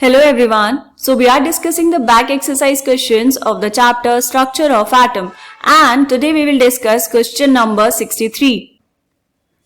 Hello everyone. So we are discussing the back exercise questions of the chapter Structure of Atom, and today we will discuss question number 63.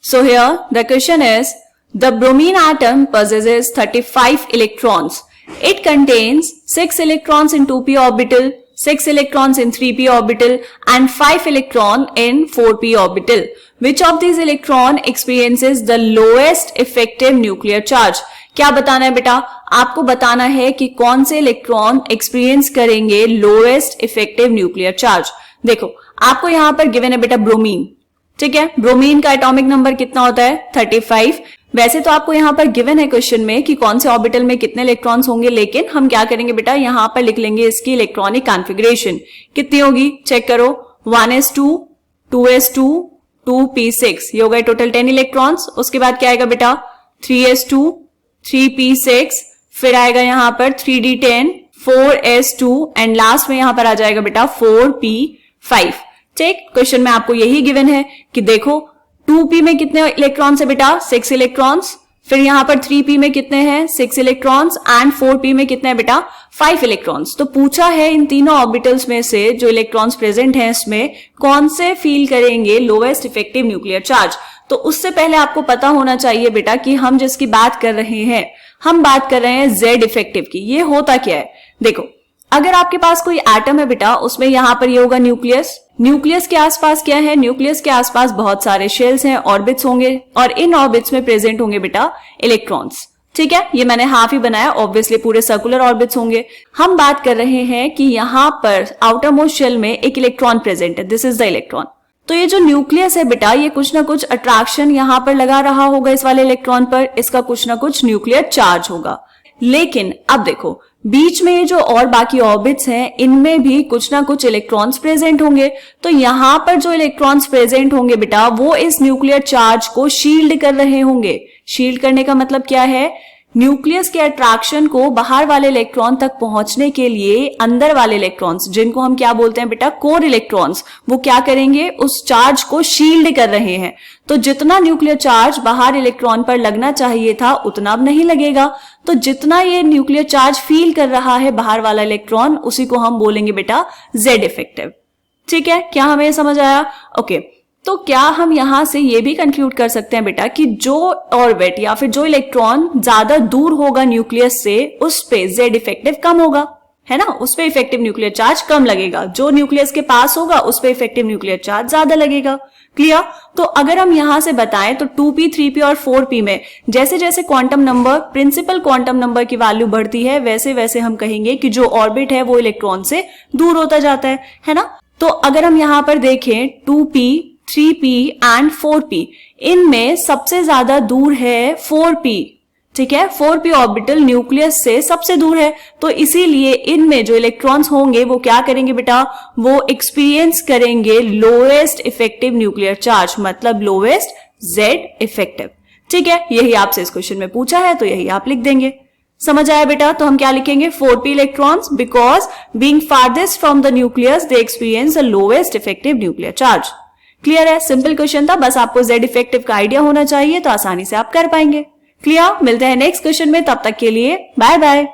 So here the question is, the bromine atom possesses 35 electrons. It contains 6 electrons in 2p orbital, 6 electrons in 3p orbital and 5 electron in 4p orbital. Which of these electron experiences the lowest effective nuclear charge? क्या बताना है बेटा? आपको बताना है कि कौन से इलेक्ट्रॉन एक्सपीरियंस करेंगे लोएस्ट इफेक्टिव न्यूक्लियर चार्ज। देखो आपको यहां पर गिवन है बेटा ब्रोमीन, ठीक है। ब्रोमीन का एटॉमिक नंबर कितना होता है? 35। वैसे तो आपको यहां पर गिवन है क्वेश्चन में कि कौन से ऑर्बिटल में कितने इलेक्ट्रॉन्स होंगे, लेकिन हम क्या करेंगे बेटा, यहां पर लिख लेंगे इसकी इलेक्ट्रॉनिक कॉन्फ़िगरेशन कितनी होगी। चेक करो, 1s2, 2s2, 2p6, ये हो गए टोटल 10 इलेक्ट्रॉन्स। उसके बाद क्या आएगा बेटा, 3s2, 3p6, फिर आएगा यहां पर 3d10, 4s2 एंड लास्ट में यहां पर आ जाएगा बेटा 4p5। ठीक, क्वेश्चन में आपको यही गिवन है कि देखो 2p में कितने इलेक्ट्रॉन्स है बेटा, 6 इलेक्ट्रॉन्स। फिर यहां पर 3p में कितने हैं, 6 इलेक्ट्रॉन्स एंड 4p में कितने हैं बेटा, 5 इलेक्ट्रॉन्स। तो पूछा है इन तीनों ऑर्बिटल्स में से जो इलेक्ट्रॉन्स प्रेजेंट हैं इसमें कौन से फील करेंगे लोएस्ट इफेक्टिव न्यूक्लियर चार्ज। तो उससे पहले आपको पता होना चाहिए बेटा कि हम जिसकी बात कर रहे हैं, हम बात कर रहे हैं जेड इफेक्टिव की। ये होता क्या है, देखो अगर आपके पास कोई एटम है बेटा, उसमें यहां पर ये होगा न्यूक्लियस। न्यूक्लियस के आसपास क्या है, न्यूक्लियस के आसपास बहुत सारे शेल्स हैं, ऑर्बिट्स होंगे और इन ऑर्बिट्स में प्रेजेंट होंगे बेटा इलेक्ट्रॉन्स। ठीक है, ये मैंने हाफ ही बनाया, ऑब्वियसली पूरे सर्कुलर ऑर्बिट्स होंगे। हम बात कर रहे हैं कि यहां पर आउटर मोस्ट शेल में एक इलेक्ट्रॉन प्रेजेंट है, दिस इज द इलेक्ट्रॉन। तो ये जो न्यूक्लियस है बेटा, ये कुछ ना कुछ अट्रैक्शन यहां पर लगा रहा होगा इस वाले इलेक्ट्रॉन पर, इसका कुछ ना कुछ न्यूक्लियर चार्ज होगा। लेकिन अब देखो बीच में ये जो और बाकी ऑर्बिट्स हैं, इनमें भी कुछ ना कुछ इलेक्ट्रॉन्स प्रेजेंट होंगे। तो यहां पर जो इलेक्ट्रॉन्स प्रेजेंट होंगे बेटा, वो इस न्यूक्लियर चार्ज को शील्ड कर रहे होंगे। शील्ड करने का मतलब क्या है, न्यूक्लियस के अट्रैक्शन को बाहर वाले इलेक्ट्रॉन तक पहुंचने के लिए अंदर वाले इलेक्ट्रॉन्स, जिनको हम क्या बोलते हैं बेटा, कोर इलेक्ट्रॉन्स, वो क्या करेंगे, उस चार्ज को शील्ड कर रहे हैं। तो जितना न्यूक्लियर चार्ज बाहर इलेक्ट्रॉन पर लगना चाहिए था उतना अब नहीं लगेगा। तो जितना ये न्यूक्लियर चार्ज फील कर रहा है बाहर वाला इलेक्ट्रॉन, उसी को हम बोलेंगे बेटा जेड इफेक्टिव। ठीक है, क्या हमें समझ आया? ओके, तो क्या हम यहां से ये भी कंक्लूड कर सकते हैं बेटा कि जो ऑर्बिट या फिर जो इलेक्ट्रॉन ज्यादा दूर होगा न्यूक्लियस से, उस पे जेड इफेक्टिव कम होगा, है ना, उस पे इफेक्टिव न्यूक्लियर चार्ज कम लगेगा। जो न्यूक्लियस के पास होगा उस पे इफेक्टिव न्यूक्लियर चार्ज ज्यादा लगेगा। क्लियर? तो अगर हम यहां से बताएं तो 2p, 3p और 4p में जैसे जैसे quantum number, principal quantum number की वैल्यू बढ़ती है, वैसे वैसे हम कहेंगे कि जो ऑर्बिट है वो इलेक्ट्रॉन से दूर होता जाता है ना। तो अगर हम यहां पर देखें 2p, 3p एंड 4p, इनमें सबसे ज्यादा दूर है 4p। ठीक है, 4p ऑर्बिटल न्यूक्लियस से सबसे दूर है। तो इसीलिए इनमें जो इलेक्ट्रॉन्स होंगे वो क्या करेंगे बेटा, वो एक्सपीरियंस करेंगे लोएस्ट इफेक्टिव न्यूक्लियर चार्ज, मतलब लोएस्ट जेड इफेक्टिव। ठीक है, यही आपसे इस क्वेश्चन में पूछा है, तो यही आप लिख देंगे। समझ आया बेटा? तो हम क्या लिखेंगे, 4p electrons, because being farthest from the nucleus they experience the lowest effective nuclear charge. Clear है? सिंपल क्वेश्चन था, बस आपको जेड इफेक्टिव का आइडिया होना चाहिए, तो आसानी से आप कर पाएंगे। क्लियर? मिलते हैं नेक्स्ट क्वेश्चन में, तब तक के लिए बाय बाय।